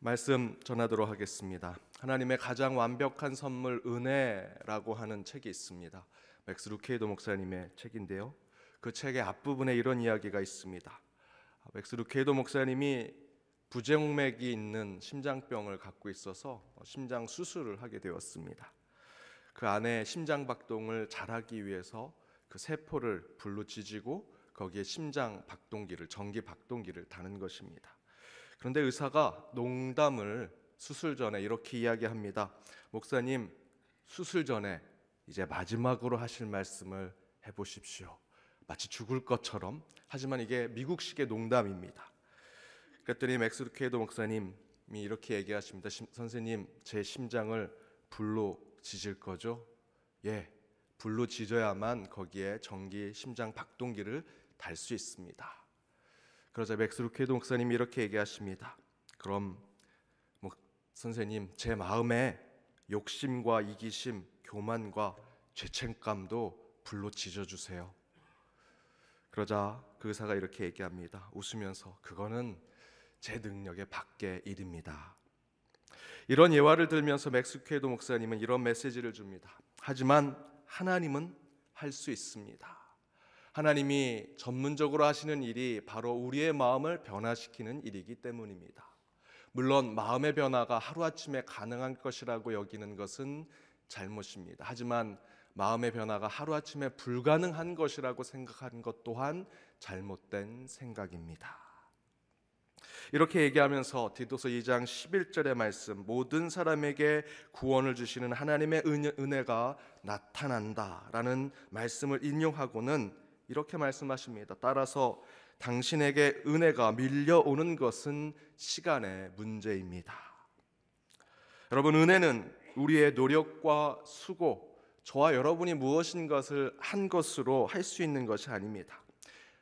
말씀 전하도록 하겠습니다. 하나님의 가장 완벽한 선물 은혜라고 하는 책이 있습니다. 맥스 루케이도 목사님의 책인데요. 그 책의 앞부분에 이런 이야기가 있습니다. 맥스 루케이도 목사님이 부정맥이 있는 심장병을 갖고 있어서 심장 수술을 하게 되었습니다. 그 안에 심장 박동을 잘하기 위해서 그 세포를 불로 지지고 거기에 심장 박동기를, 전기 박동기를 다는 것입니다. 그런데 의사가 농담을 수술 전에 이렇게 이야기합니다. 목사님, 수술 전에 이제 마지막으로 하실 말씀을 해보십시오. 마치 죽을 것처럼. 하지만 이게 미국식의 농담입니다. 그랬더니 맥스 루케이도 목사님이 이렇게 얘기하십니다. 선생님, 제 심장을 불로 지질 거죠? 예, 불로 지져야만 거기에 전기 심장 박동기를 달 수 있습니다. 그러자 맥스 루케이도 목사님이 이렇게 얘기하십니다. 그럼 선생님, 제 마음에 욕심과 이기심, 교만과 죄책감도 불로 지져주세요. 그러자 그 의사가 이렇게 얘기합니다. 웃으면서 그거는 제 능력의 밖의 일입니다. 이런 예화를 들면서 맥스 루케이도 목사님은 이런 메시지를 줍니다. 하지만 하나님은 할 수 있습니다. 하나님이 전문적으로 하시는 일이 바로 우리의 마음을 변화시키는 일이기 때문입니다. 물론 마음의 변화가 하루아침에 가능한 것이라고 여기는 것은 잘못입니다. 하지만 마음의 변화가 하루아침에 불가능한 것이라고 생각하는 것 또한 잘못된 생각입니다. 이렇게 얘기하면서 디도서 2장 11절의 말씀, 모든 사람에게 구원을 주시는 하나님의 은혜가 나타난다라는 말씀을 인용하고는 이렇게 말씀하십니다. 따라서 당신에게 은혜가 밀려오는 것은 시간의 문제입니다. 여러분, 은혜는 우리의 노력과 수고, 저와 여러분이 무엇인 것을 한 것으로 할 수 있는 것이 아닙니다.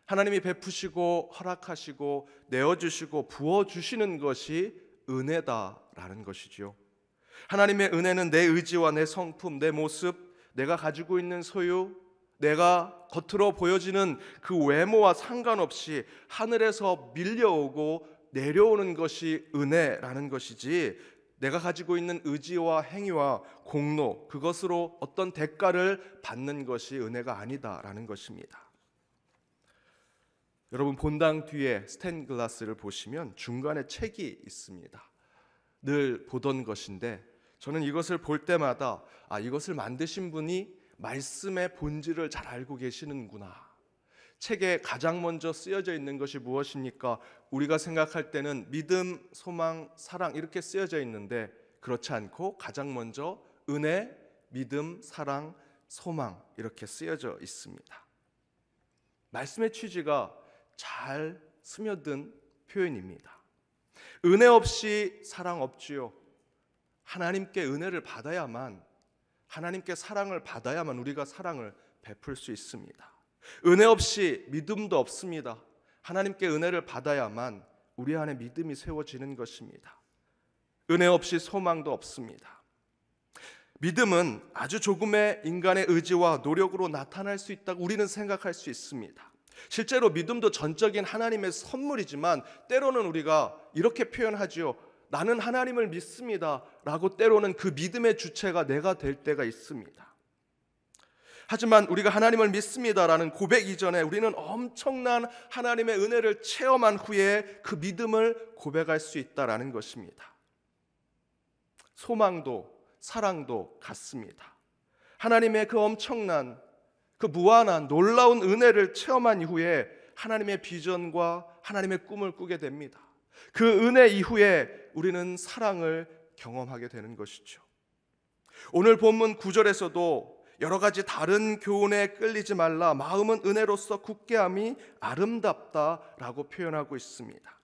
하나님이 베푸시고 허락하시고 내어주시고 부어주시는 것이 은혜다라는 것이죠. 하나님의 은혜는 내 의지와 내 성품, 내 모습, 내가 가지고 있는 소유, 내가 겉으로 보여지는 그 외모와 상관없이 하늘에서 밀려오고 내려오는 것이 은혜라는 것이지, 내가 가지고 있는 의지와 행위와 공로, 그것으로 어떤 대가를 받는 것이 은혜가 아니다라는 것입니다. 여러분, 본당 뒤에 스테인 글라스를 보시면 중간에 책이 있습니다. 늘 보던 것인데 저는 이것을 볼 때마다 이것을 만드신 분이 말씀의 본질을 잘 알고 계시는구나. 책에 가장 먼저 쓰여져 있는 것이 무엇입니까? 우리가 생각할 때는 믿음, 소망, 사랑 이렇게 쓰여져 있는데 그렇지 않고 가장 먼저 은혜, 믿음, 사랑, 소망 이렇게 쓰여져 있습니다. 말씀의 취지가 잘 스며든 표현입니다. 은혜 없이 사랑 없지요. 하나님께 은혜를 받아야만, 하나님께 사랑을 받아야만 우리가 사랑을 베풀 수 있습니다. 은혜 없이 믿음도 없습니다. 하나님께 은혜를 받아야만 우리 안에 믿음이 세워지는 것입니다. 은혜 없이 소망도 없습니다. 믿음은 아주 조금의 인간의 의지와 노력으로 나타날 수 있다고 우리는 생각할 수 있습니다. 실제로 믿음도 전적인 하나님의 선물이지만 때로는 우리가 이렇게 표현하지요. 나는 하나님을 믿습니다 라고 때로는 그 믿음의 주체가 내가 될 때가 있습니다. 하지만 우리가 하나님을 믿습니다라는 고백 이전에 우리는 엄청난 하나님의 은혜를 체험한 후에 그 믿음을 고백할 수 있다라는 것입니다. 소망도 사랑도 같습니다. 하나님의 그 엄청난, 그 무한한 놀라운 은혜를 체험한 이후에 하나님의 비전과 하나님의 꿈을 꾸게 됩니다. 그 은혜 이후에 우리는 사랑을 경험하게 되는 것이죠. 오늘 본문 9절에서도 여러 가지 다른 교훈에 끌리지 말라, 마음은 은혜로서 굳게함이 아름답다라고 표현하고 있습니다.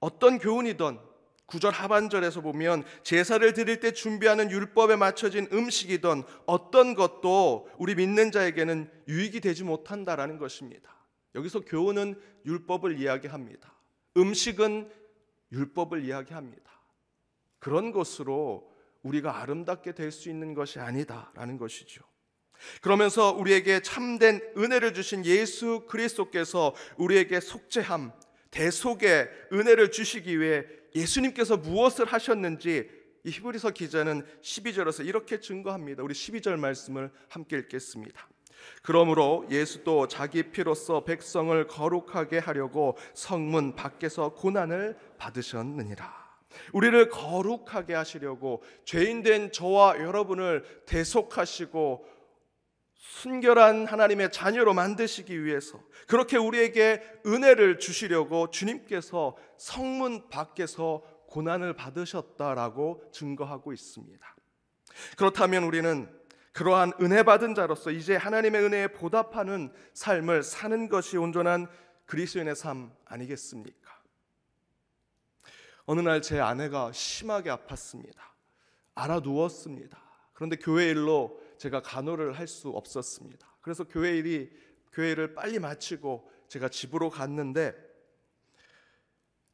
어떤 교훈이든 9절 하반절에서 보면 제사를 드릴 때 준비하는 율법에 맞춰진 음식이든 어떤 것도 우리 믿는 자에게는 유익이 되지 못한다라는 것입니다. 여기서 교훈은 율법을 이야기합니다. 음식은 율법을 이야기합니다. 그런 것으로 우리가 아름답게 될 수 있는 것이 아니다라는 것이죠. 그러면서 우리에게 참된 은혜를 주신 예수 그리스도께서 우리에게 속죄함, 대속의 은혜를 주시기 위해 예수님께서 무엇을 하셨는지 이 히브리서 기자는 12절에서 이렇게 증거합니다. 우리 12절 말씀을 함께 읽겠습니다. 그러므로 예수도 자기 피로써 백성을 거룩하게 하려고 성문 밖에서 고난을 받으셨느니라. 우리를 거룩하게 하시려고 죄인된 저와 여러분을 대속하시고 순결한 하나님의 자녀로 만드시기 위해서, 그렇게 우리에게 은혜를 주시려고 주님께서 성문 밖에서 고난을 받으셨다라고 증거하고 있습니다. 그렇다면 우리는 그러한 은혜 받은 자로서 이제 하나님의 은혜에 보답하는 삶을 사는 것이 온전한 그리스도인의 삶 아니겠습니까? 어느 날 제 아내가 심하게 아팠습니다. 알아 누웠습니다. 그런데 교회 일로 제가 간호를 할 수 없었습니다. 그래서 교회를 빨리 마치고 제가 집으로 갔는데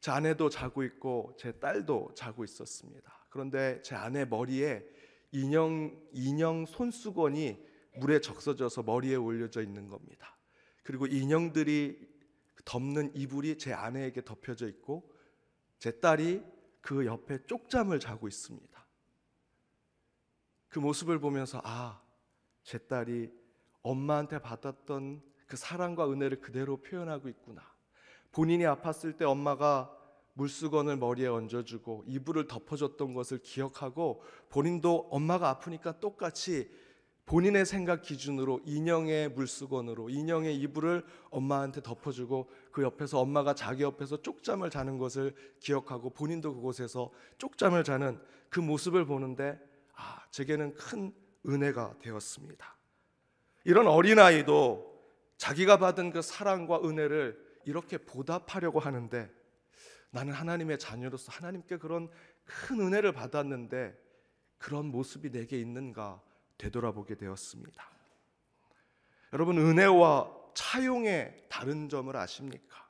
제 아내도 자고 있고 제 딸도 자고 있었습니다. 그런데 제 아내 머리에 인형 손수건이 물에 적셔져서 머리에 올려져 있는 겁니다. 그리고 인형들이 덮는 이불이 제 아내에게 덮여져 있고 제 딸이 그 옆에 쪽잠을 자고 있습니다. 그 모습을 보면서 제 딸이 엄마한테 받았던 그 사랑과 은혜를 그대로 표현하고 있구나. 본인이 아팠을 때 엄마가 물수건을 머리에 얹어주고 이불을 덮어줬던 것을 기억하고 본인도 엄마가 아프니까 똑같이 본인의 생각 기준으로 인형의 물수건으로 인형의 이불을 엄마한테 덮어주고 그 옆에서 엄마가 자기 옆에서 쪽잠을 자는 것을 기억하고 본인도 그곳에서 쪽잠을 자는 그 모습을 보는데 제게는 큰 은혜가 되었습니다. 이런 어린아이도 자기가 받은 그 사랑과 은혜를 이렇게 보답하려고 하는데, 나는 하나님의 자녀로서 하나님께 그런 큰 은혜를 받았는데 그런 모습이 내게 있는가 되돌아보게 되었습니다. 여러분, 은혜와 차용의 다른 점을 아십니까?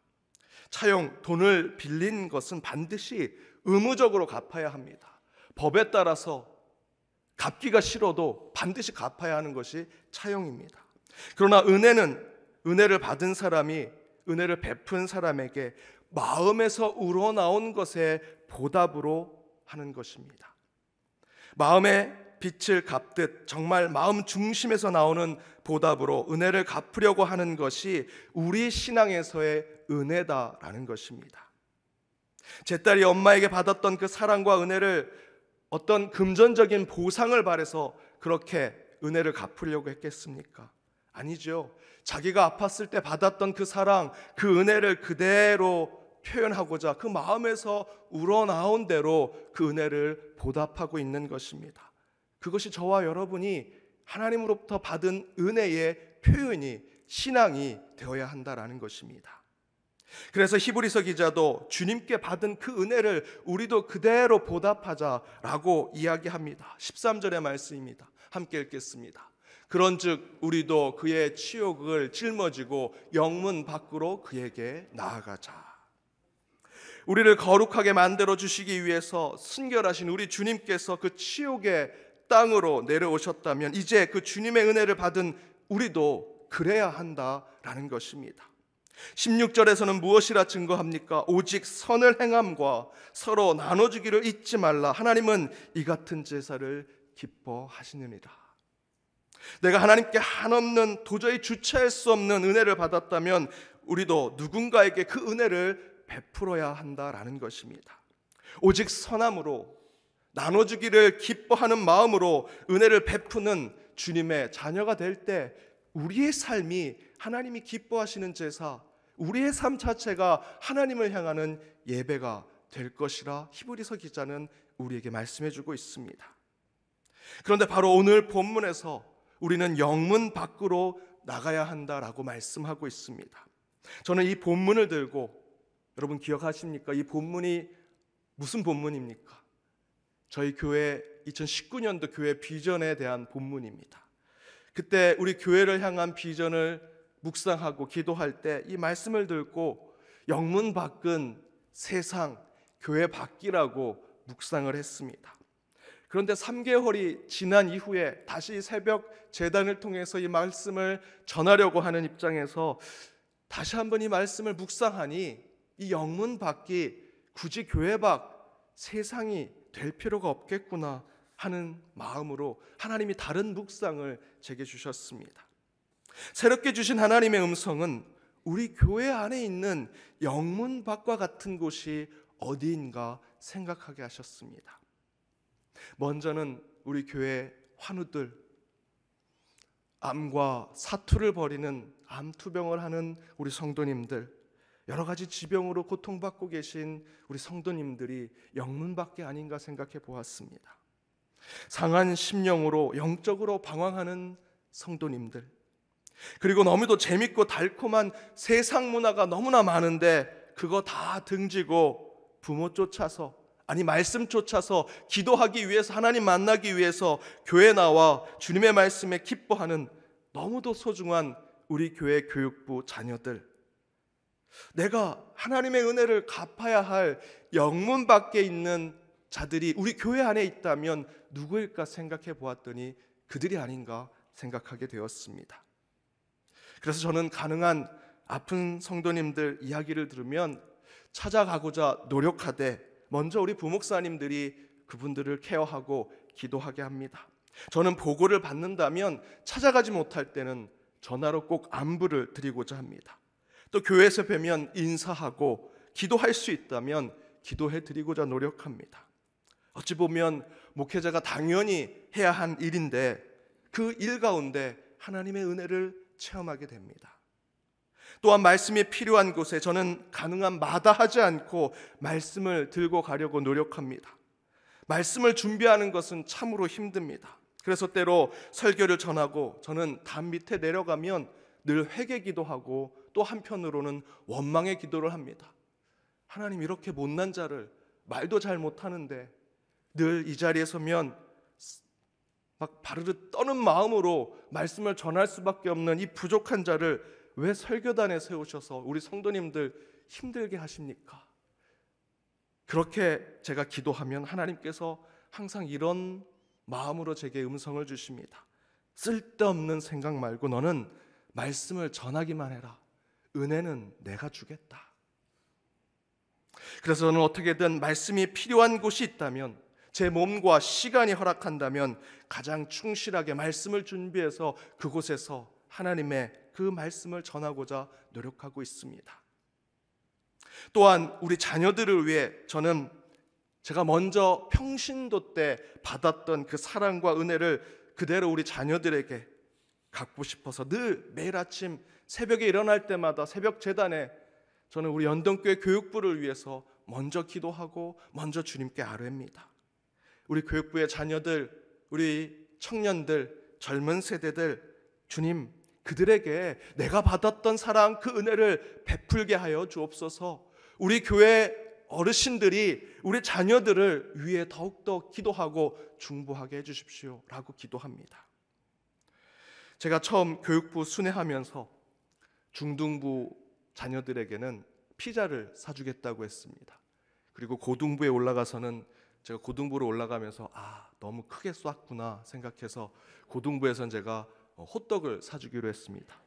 차용, 돈을 빌린 것은 반드시 의무적으로 갚아야 합니다. 법에 따라서 갚기가 싫어도 반드시 갚아야 하는 것이 차용입니다. 그러나 은혜를 받은 사람이 은혜를 베푼 사람에게 마음에서 우러나온 것에 보답으로 하는 것입니다. 마음의 빛을 갚듯 정말 마음 중심에서 나오는 보답으로 은혜를 갚으려고 하는 것이 우리 신앙에서의 은혜다라는 것입니다. 제 딸이 엄마에게 받았던 그 사랑과 은혜를 어떤 금전적인 보상을 바라서 그렇게 은혜를 갚으려고 했겠습니까? 아니죠. 자기가 아팠을 때 받았던 그 사랑, 그 은혜를 그대로 표현하고자 그 마음에서 우러나온 대로 그 은혜를 보답하고 있는 것입니다. 그것이 저와 여러분이 하나님으로부터 받은 은혜의 표현이, 신앙이 되어야 한다라는 것입니다. 그래서 히브리서 기자도 주님께 받은 그 은혜를 우리도 그대로 보답하자라고 이야기합니다. 13절의 말씀입니다. 함께 읽겠습니다. 그런즉 우리도 그의 치욕을 짊어지고 영문 밖으로 그에게 나아가자. 우리를 거룩하게 만들어 주시기 위해서 순결하신 우리 주님께서 그 치욕의 땅으로 내려오셨다면 이제 그 주님의 은혜를 받은 우리도 그래야 한다라는 것입니다. 16절에서는 무엇이라 증거합니까? 오직 선을 행함과 서로 나눠주기를 잊지 말라. 하나님은 이 같은 제사를 기뻐하시느니라. 내가 하나님께 한없는 도저히 주체할 수 없는 은혜를 받았다면 우리도 누군가에게 그 은혜를 베풀어야 한다라는 것입니다. 오직 선함으로 나눠주기를 기뻐하는 마음으로 은혜를 베푸는 주님의 자녀가 될 때 우리의 삶이 하나님이 기뻐하시는 제사, 우리의 삶 자체가 하나님을 향하는 예배가 될 것이라 히브리서 기자는 우리에게 말씀해주고 있습니다. 그런데 바로 오늘 본문에서 우리는 영문 밖으로 나가야 한다라고 말씀하고 있습니다. 저는 이 본문을 들고, 여러분 기억하십니까? 이 본문이 무슨 본문입니까? 저희 교회 2019년도 교회 비전에 대한 본문입니다. 그때 우리 교회를 향한 비전을 묵상하고 기도할 때 이 말씀을 듣고 영문 밖은 세상, 교회 밖이라고 묵상을 했습니다. 그런데 3개월이 지난 이후에 다시 새벽 제단을 통해서 이 말씀을 전하려고 하는 입장에서 다시 한번 이 말씀을 묵상하니 이 영문 밖이 굳이 교회 밖 세상이 될 필요가 없겠구나 하는 마음으로 하나님이 다른 묵상을 제게 주셨습니다. 새롭게 주신 하나님의 음성은 우리 교회 안에 있는 영문 밖과 같은 곳이 어디인가 생각하게 하셨습니다. 먼저는 우리 교회 환우들, 암과 사투를 벌이는 암투병을 하는 우리 성도님들, 여러 가지 지병으로 고통받고 계신 우리 성도님들이 영문 밖에 아닌가 생각해 보았습니다. 상한 심령으로 영적으로 방황하는 성도님들, 그리고 너무도 재밌고 달콤한 세상 문화가 너무나 많은데 그거 다 등지고 부모 쫓아서, 아니 말씀 쫓아서 기도하기 위해서, 하나님 만나기 위해서 교회 나와 주님의 말씀에 기뻐하는 너무도 소중한 우리 교회 교육부 자녀들, 내가 하나님의 은혜를 갚아야 할 영문 밖에 있는 자들이 우리 교회 안에 있다면 누구일까 생각해 보았더니 그들이 아닌가 생각하게 되었습니다. 그래서 저는 가능한 아픈 성도님들 이야기를 들으면 찾아가고자 노력하되 먼저 우리 부목사님들이 그분들을 케어하고 기도하게 합니다. 저는 보고를 받는다면 찾아가지 못할 때는 전화로 꼭 안부를 드리고자 합니다. 또 교회에서 뵈면 인사하고 기도할 수 있다면 기도해 드리고자 노력합니다. 어찌 보면 목회자가 당연히 해야 한 일인데 그 일 가운데 하나님의 은혜를 체험하게 됩니다. 또한 말씀이 필요한 곳에 저는 가능한 마다하지 않고 말씀을 들고 가려고 노력합니다. 말씀을 준비하는 것은 참으로 힘듭니다. 그래서 때로 설교를 전하고 저는 담 밑에 내려가면 늘 회개 기도하고 또 한편으로는 원망의 기도를 합니다. 하나님, 이렇게 못난 자를, 말도 잘 못하는데 늘 이 자리에 서면 막 바르르 떠는 마음으로 말씀을 전할 수밖에 없는 이 부족한 자를 왜 설교단에 세우셔서 우리 성도님들 힘들게 하십니까? 그렇게 제가 기도하면 하나님께서 항상 이런 마음으로 제게 음성을 주십니다. 쓸데없는 생각 말고 너는 말씀을 전하기만 해라. 은혜는 내가 주겠다. 그래서 저는 어떻게든 말씀이 필요한 곳이 있다면, 제 몸과 시간이 허락한다면 가장 충실하게 말씀을 준비해서 그곳에서 하나님의 그 말씀을 전하고자 노력하고 있습니다. 또한 우리 자녀들을 위해 저는 제가 먼저 평신도 때 받았던 그 사랑과 은혜를 그대로 우리 자녀들에게 갖고 싶어서 늘 매일 아침 새벽에 일어날 때마다 새벽 제단에 저는 우리 연동교회 교육부를 위해서 먼저 기도하고 먼저 주님께 아뢰입니다. 우리 교육부의 자녀들, 우리 청년들, 젊은 세대들, 주님, 그들에게 내가 받았던 사랑, 그 은혜를 베풀게 하여 주옵소서. 우리 교회 어르신들이 우리 자녀들을 위해 더욱더 기도하고 중보하게 해주십시오 라고 기도합니다. 제가 처음 교육부 순회하면서 중등부 자녀들에게는 피자를 사주겠다고 했습니다. 그리고 고등부에 올라가서는 제가 고등부로 올라가면서 너무 크게 쐈구나 생각해서 고등부에선 제가 호떡을 사주기로 했습니다.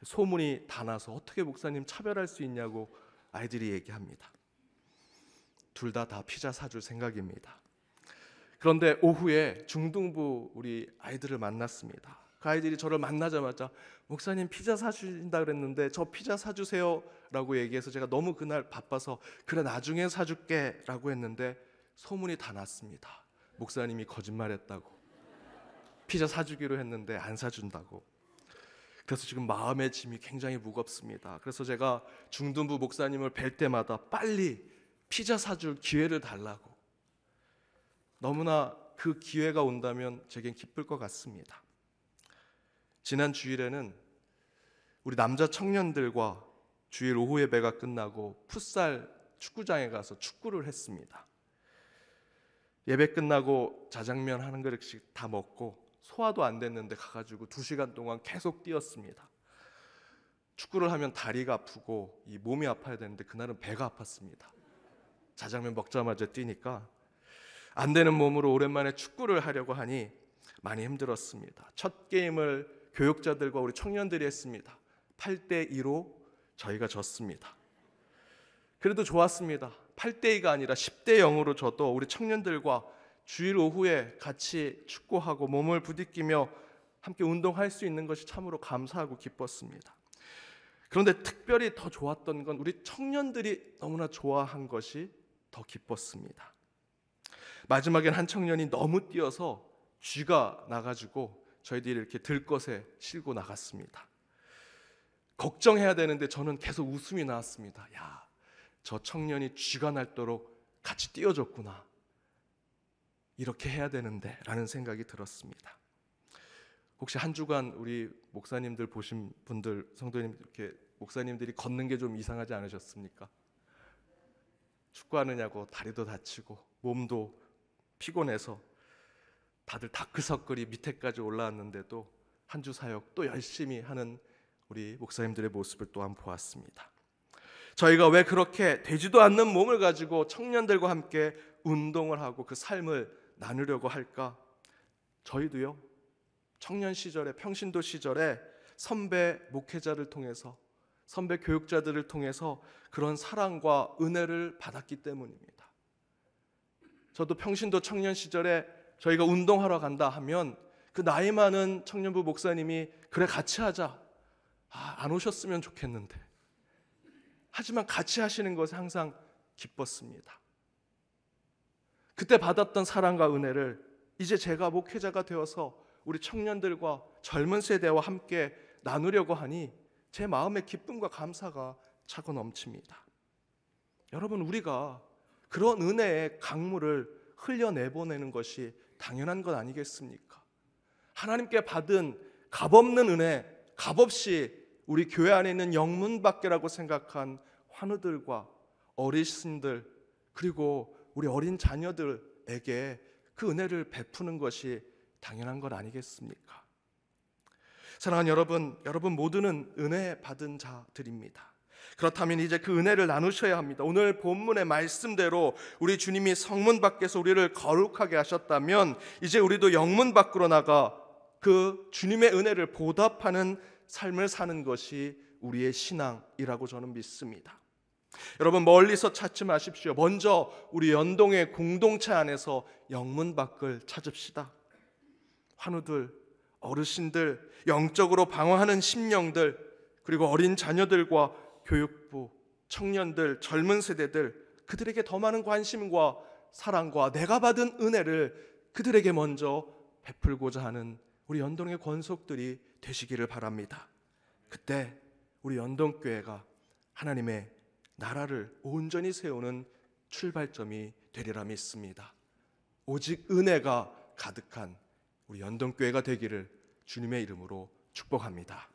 소문이 다 나서 어떻게 목사님 차별할 수 있냐고 아이들이 얘기합니다. 둘 다 피자 사줄 생각입니다. 그런데 오후에 중등부 우리 아이들을 만났습니다. 그 아이들이 저를 만나자마자 목사님 피자 사주신다 그랬는데 저 피자 사주세요 라고 얘기해서 제가 너무 그날 바빠서 그래 나중에 사줄게 라고 했는데 소문이 다 났습니다. 목사님이 거짓말했다고, 피자 사주기로 했는데 안 사준다고. 그래서 지금 마음의 짐이 굉장히 무겁습니다. 그래서 제가 중등부 목사님을 뵐 때마다 빨리 피자 사줄 기회를 달라고, 너무나 그 기회가 온다면 제겐 기쁠 것 같습니다. 지난 주일에는 우리 남자 청년들과 주일 오후 예배가 끝나고 풋살 축구장에 가서 축구를 했습니다. 예배 끝나고 자장면 한 그릇씩 다 먹고 소화도 안 됐는데 가가지고 2시간 동안 계속 뛰었습니다. 축구를 하면 다리가 아프고 이 몸이 아파야 되는데 그날은 배가 아팠습니다. 자장면 먹자마자 뛰니까 안 되는 몸으로 오랜만에 축구를 하려고 하니 많이 힘들었습니다. 첫 게임을 교육자들과 우리 청년들이 했습니다. 8대2로 저희가 졌습니다. 그래도 좋았습니다. 8대2가 아니라 10대0으로 저도 우리 청년들과 주일 오후에 같이 축구하고 몸을 부딪히며 함께 운동할 수 있는 것이 참으로 감사하고 기뻤습니다. 그런데 특별히 더 좋았던 건 우리 청년들이 너무나 좋아한 것이 더 기뻤습니다. 마지막엔 한 청년이 너무 뛰어서 쥐가 나가지고 저희들이 이렇게 들것에 실고 나갔습니다. 걱정해야 되는데 저는 계속 웃음이 나왔습니다. 야, 저 청년이 쥐가 날도록 같이 뛰어줬구나. 이렇게 해야 되는데 라는 생각이 들었습니다. 혹시 한 주간 우리 목사님들 보신 분들, 성도님 이렇게 목사님들이 걷는 게 좀 이상하지 않으셨습니까? 축구하느냐고 다리도 다치고 몸도 피곤해서 다들 다크서클이 밑에까지 올라왔는데도 한 주 사역 또 열심히 하는 우리 목사님들의 모습을 또한 보았습니다. 저희가 왜 그렇게 되지도 않는 몸을 가지고 청년들과 함께 운동을 하고 그 삶을 나누려고 할까? 저희도요, 청년 시절에, 평신도 시절에 선배 목회자를 통해서, 선배 교육자들을 통해서 그런 사랑과 은혜를 받았기 때문입니다. 저도 평신도 청년 시절에 저희가 운동하러 간다 하면 그 나이 많은 청년부 목사님이 그래 같이 하자, 안 오셨으면 좋겠는데, 하지만 같이 하시는 것에 항상 기뻤습니다. 그때 받았던 사랑과 은혜를 이제 제가 목회자가 되어서 우리 청년들과 젊은 세대와 함께 나누려고 하니 제 마음의 기쁨과 감사가 차고 넘칩니다. 여러분, 우리가 그런 은혜의 강물을 흘려내보내는 것이 당연한 것 아니겠습니까? 하나님께 받은 값없는 은혜, 값없이 우리 교회 안에 있는 영문밖에라고 생각한 환우들과 어르신들, 그리고 우리 어린 자녀들에게 그 은혜를 베푸는 것이 당연한 것 아니겠습니까? 사랑하는 여러분, 여러분 모두는 은혜 받은 자들입니다. 그렇다면 이제 그 은혜를 나누셔야 합니다. 오늘 본문의 말씀대로 우리 주님이 성문 밖에서 우리를 거룩하게 하셨다면 이제 우리도 영문 밖으로 나가 그 주님의 은혜를 보답하는 삶을 사는 것이 우리의 신앙이라고 저는 믿습니다. 여러분, 멀리서 찾지 마십시오. 먼저 우리 연동의 공동체 안에서 영문 밖을 찾읍시다. 환우들, 어르신들, 영적으로 방황하는 심령들, 그리고 어린 자녀들과 교육부, 청년들, 젊은 세대들, 그들에게 더 많은 관심과 사랑과 내가 받은 은혜를 그들에게 먼저 베풀고자 하는 우리 연동의 권속들이 되시기를 바랍니다. 그때 우리 연동교회가 하나님의 나라를 온전히 세우는 출발점이 되리라 믿습니다. 오직 은혜가 가득한 우리 연동교회가 되기를 주님의 이름으로 축복합니다.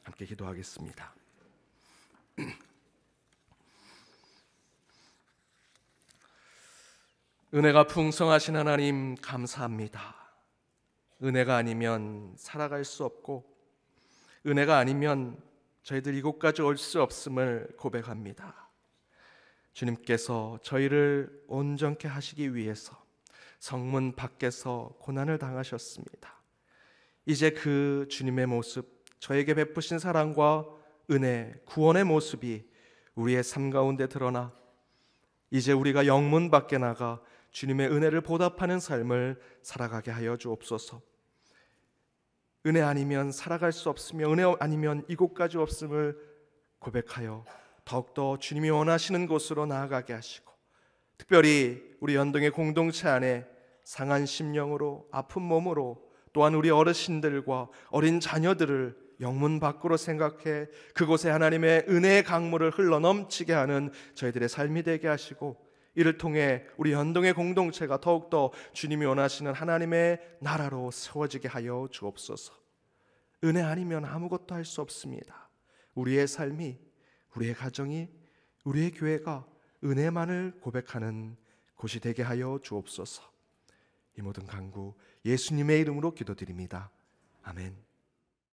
함께 기도하겠습니다. 은혜가 풍성하신 하나님 감사합니다. 은혜가 아니면 살아갈 수 없고 은혜가 아니면 저희들 이곳까지 올 수 없음을 고백합니다. 주님께서 저희를 온전케 하시기 위해서 성문 밖에서 고난을 당하셨습니다. 이제 그 주님의 모습, 저에게 베푸신 사랑과 은혜, 구원의 모습이 우리의 삶 가운데 드러나 이제 우리가 영문 밖에 나가 주님의 은혜를 보답하는 삶을 살아가게 하여 주옵소서. 은혜 아니면 살아갈 수 없으며 은혜 아니면 이곳까지 없음을 고백하여 더욱더 주님이 원하시는 곳으로 나아가게 하시고, 특별히 우리 연동의 공동체 안에 상한 심령으로 아픈 몸으로 또한 우리 어르신들과 어린 자녀들을 영문 밖으로 생각해 그곳에 하나님의 은혜의 강물을 흘러넘치게 하는 저희들의 삶이 되게 하시고, 이를 통해 우리 연동의 공동체가 더욱더 주님이 원하시는 하나님의 나라로 세워지게 하여 주옵소서. 은혜 아니면 아무것도 할 수 없습니다. 우리의 삶이, 우리의 가정이, 우리의 교회가 은혜만을 고백하는 곳이 되게 하여 주옵소서. 이 모든 간구 예수님의 이름으로 기도드립니다. 아멘.